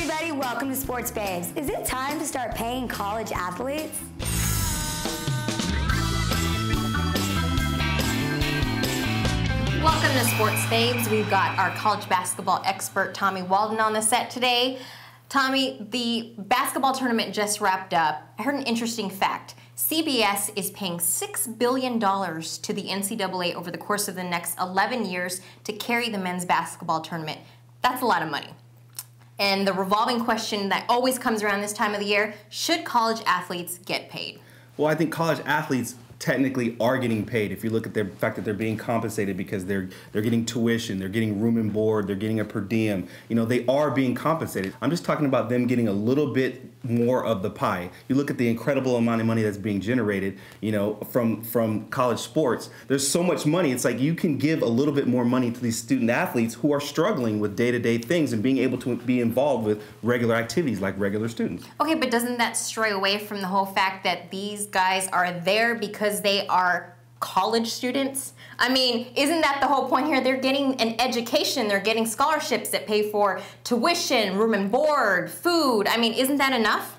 everybody, welcome to Sports Babes. Is it time to start paying college athletes? Welcome to Sports Babes. We've got our college basketball expert, Tommy Walden, on the set today. Tommy, the basketball tournament just wrapped up. I heard an interesting fact. CBS is paying $6 billion to the NCAA over the course of the next 11 years to carry the men's basketball tournament. That's a lot of money. And the revolving question that always comes around this time of the year, should college athletes get paid? Well, I think college athletes technically are getting paid. If you look at the fact that they're being compensated because they're getting tuition, they're getting room and board, they're getting a per diem, you know, they are being compensated. I'm just talking about them getting a little bit more of the pie. You look at the incredible amount of money that's being generated, you know, from college sports. There's so much money. It's like you can give a little bit more money to these student athletes who are struggling with day-to-day things and being able to be involved with regular activities like regular students. Okay, but doesn't that stray away from the whole fact that these guys are there because they are college students? I mean, isn't that the whole point here? They're getting an education, they're getting scholarships that pay for tuition, room and board, food. I mean, isn't that enough?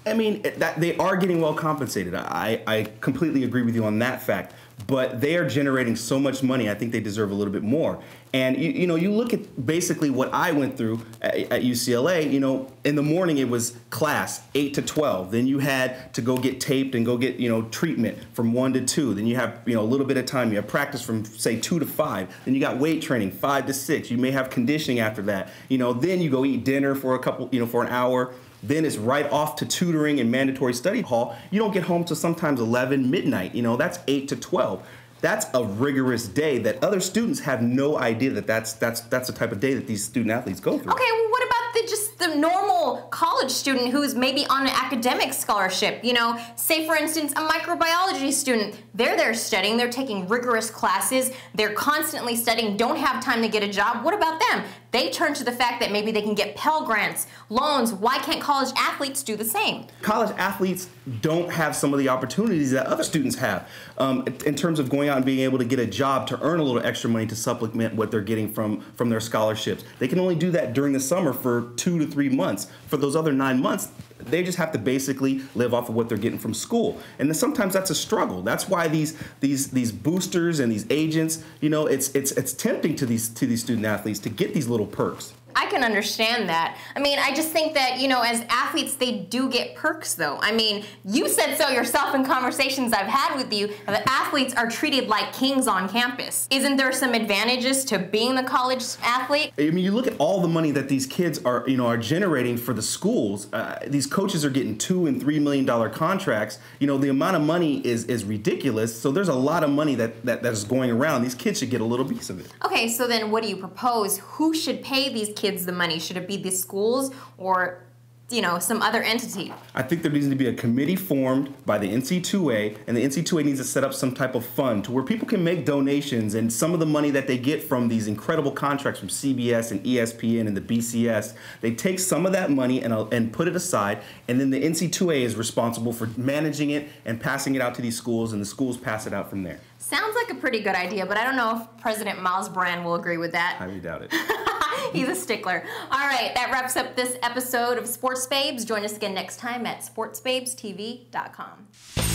I mean, that they are getting well compensated. I completely agree with you on that fact. But they are generating so much money, I think they deserve a little bit more. And you know, you look at basically what I went through at UCLA, you know, in the morning it was class 8 to 12. Then you had to go get taped and go get, you know, treatment from 1 to 2. Then you have, you know, a little bit of time. You have practice from, say, 2 to 5. Then you got weight training 5 to 6. You may have conditioning after that. You know, then you go eat dinner for a couple, you know, for an hour. Then it's right off to tutoring and mandatory study hall. You don't get home till sometimes 11, midnight. You know, that's 8 to 12. That's a rigorous day that other students have no idea that that's the type of day that these student athletes go through. Okay, well, what about just the normal college student who's maybe on an academic scholarship? You know, say for instance, a microbiology student. They're there studying, they're taking rigorous classes, they're constantly studying, don't have time to get a job. What about them? They turn to the fact that maybe they can get Pell Grants, loans. Why can't college athletes do the same? College athletes don't have some of the opportunities that other students have in terms of going out and being able to get a job to earn a little extra money to supplement what they're getting from their scholarships. They can only do that during the summer for 2 to 3 months. For those other 9 months, they just have to basically live off of what they're getting from school. And then sometimes that's a struggle. That's why these boosters and these agents, you know, it's tempting to these student athletes to get these little perks. I can understand that. I mean, I just think that, you know, as athletes, they do get perks, though. I mean, you said so yourself in conversations I've had with you, that athletes are treated like kings on campus. Isn't there some advantages to being the college athlete? I mean, you look at all the money that these kids are generating for the schools. These coaches are getting $2 and $3 million contracts. You know, the amount of money is ridiculous. So there's a lot of money that is going around. These kids should get a little piece of it. Okay, so then what do you propose? Who should pay these kids the money? Should it be the schools or, you know, some other entity? I think there needs to be a committee formed by the NCAA, and the NCAA needs to set up some type of fund to where people can make donations, and some of the money that they get from these incredible contracts from CBS and ESPN and the BCS, they take some of that money and put it aside, and then the NCAA is responsible for managing it and passing it out to these schools, and the schools pass it out from there. Sounds like a pretty good idea, but I don't know if President Miles Brand will agree with that. I doubt it. He's a stickler. All right, that wraps up this episode of Sports Babes. Join us again next time at sportsbabestv.com.